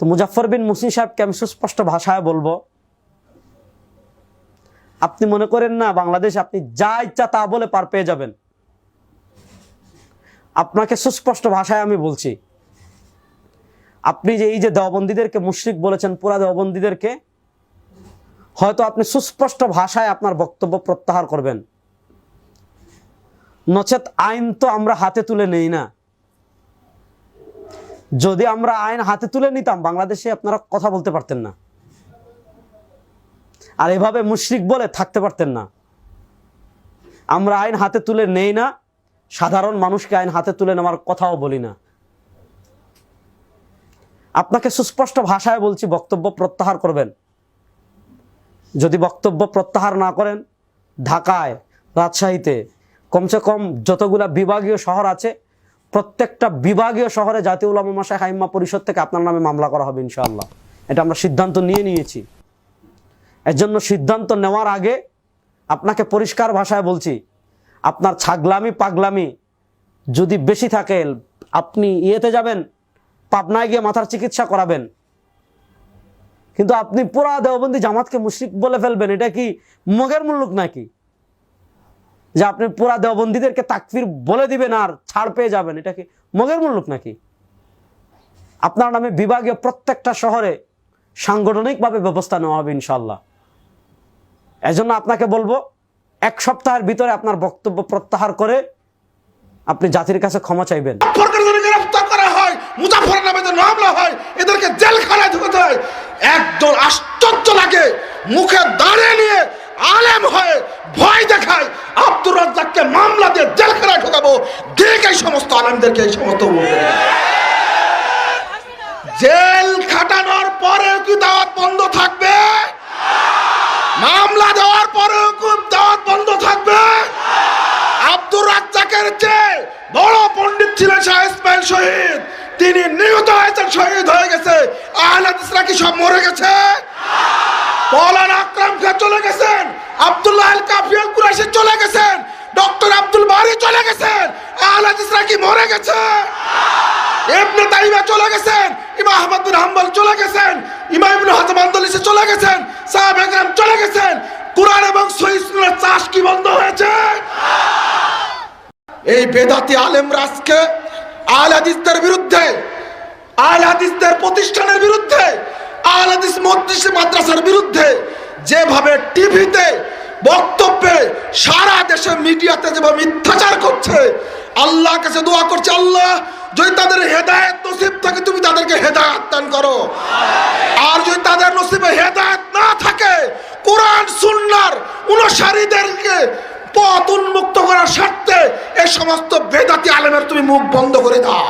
তো মুজাফফর বিন মুহসিন সাহেবকে আমি সুস্পষ্ট ভাষায় বলবো, আপনি মনে করেন না বাংলাদেশ আপনি যা ইচ্ছা তা বলে পার পেয়ে যাবেন। আপনাকে সুস্পষ্ট ভাষায় আমি বলছি, আপনি যে এই যে দেওবন্দীদেরকে মুশরিক বলেছেন, পুরা দেওবন্দীদেরকে, হয়তো আপনি সুস্পষ্ট ভাষায় আপনার বক্তব্য প্রত্যাহার করবেন, নচেত আইন তো আমরা হাতে তুলে নেই না। যদি আমরা আইন হাতে তুলে নিতাম বাংলাদেশে আপনারা কথা বলতে পারতেন না, আর এভাবে মুশরিক বলে থাকতে পারতেন না। আমরা আইন হাতে তুলে নেই না, সাধারণ মানুষকে আইন হাতে তুলে নেওয়ার কথাও বলি না। আপনাকে সুস্পষ্ট ভাষায় বলছি, বক্তব্য প্রত্যাহার করবেন। যদি বক্তব্য প্রত্যাহার না করেন, ঢাকায়, রাজশাহীতে, কমসে কম যতগুলা বিভাগীয় শহর আছে, প্রত্যেকটা বিভাগীয় শহরে জাতীয় উলামা মাশায়েখ আইম্মা পরিষদ থেকে আপনার নামে মামলা করা হবে ইনশাআল্লাহ। এটা আমরা সিদ্ধান্ত নিয়েছি। এর জন্য সিদ্ধান্ত নেওয়ার আগে আপনাকে পরিষ্কার ভাষায় বলছি, আপনার ছাগলামি পাগলামি যদি বেশি থাকে, আপনি ইয়েতে যাবেন, পাবনায় গিয়ে মাথার চিকিৎসা করাবেন, কিন্তু আপনি পুরা দেওবন্দি জামাতকে মুশরিক বলে ফেলবেন, এটা কি মগের মুল্লুক নাকি? যে আপনি পুরা দেওবন্দীদেরকে তাকফির বলে দিবেন আর ছাড় পেয়ে যাবেন, এটা কি মগের মুল্লুক নাকি? আপনার নামে বিভাগীয় প্রত্যেকটা শহরে সাংগঠনিকভাবে ব্যবস্থা নেওয়া হবে ইনশাআল্লাহ। এজন্য আপনাকে বলবো, 1 সপ্তাহের ভিতরে আপনার বক্তব্য প্রত্যাহার করে আপনি জাতির কাছে ক্ষমা চাইবেন। গ্রেফতার করা হয়, মুজাফফর নামে যে মামলা হয়, এদেরকে জেলখানায় ঢুকাতে হয়। একদম আশ্চর্য লাগে, মুখে দাঁড়িয়ে নিয়ে আলেম হয়ে ভয় দেখায় আব্দুর রাজ্জাককে মামলা দিয়ে জেলখানায় ঢুকাবো। দেখ এই সমস্ত আলেমদেরকে, এই সমস্ত জেল খাটানোর পরে কি দাওয়াত বন্ধ থাকবে? মামলা দেওয়ার পরেও কি দাওয়াত বন্ধ থাকবে? আব্দুর রাজ্জাকের চেয়ে বড় পণ্ডিত ছিলেন শাহ ইসমাইল শহীদ, তিনি নিহত হয়েছেন, শহীদ হয়ে গেছে। আহলে হাদিসরা কি সব মরে গেছে? মওলানা আকরাম খান চলে গেছেন, আব্দুল্লাহ আল কাফি আল কুরাইশি চলে গেছেন, ডক্টর আব্দুল বারী চলে গেছেন। আহলে হাদিসরা কি মরে গেছে? ইবনে তাইমিয়া চলে গেছেন, ইমাম আহমদ বিন হাম্বল চলে গেছেন, ইমাম ইবনে হাজম আন্দালুসি চলে গেছেন, সাহাবা একরাম চলে গেছেন। কুরআন এবং সহিহ সুন্নাহর চাষ কি বন্ধ হয়েছে? এই বেদাতি আলেমরা আজকে আহলে হাদিসদের বিরুদ্ধে, আহলে হাদিসদের প্রতিষ্ঠানের বিরুদ্ধে, আহলে হাদিস মজলিস মাদ্রাসার বিরুদ্ধে যেভাবে টিভিতে বক্তব্যে সারা দেশে মিডিয়াতে যেভাবে মিথ্যাচার করছে, আল্লাহর কাছে দোয়া করছে, আল্লাহ যদি তাদের হেদায়েত নসিব থাকে তুমি তাদেরকে হেদায়েত দান করো, আর যদি তাদের নসিবে হেদায়েত না থাকে কোরআন সুন্নাহর অনুসারীদেরকে পথ উন্মুক্ত করার স্বার্থে এই সমস্ত বেদাতি আলেমের তুমি মুখ বন্ধ করে দাও।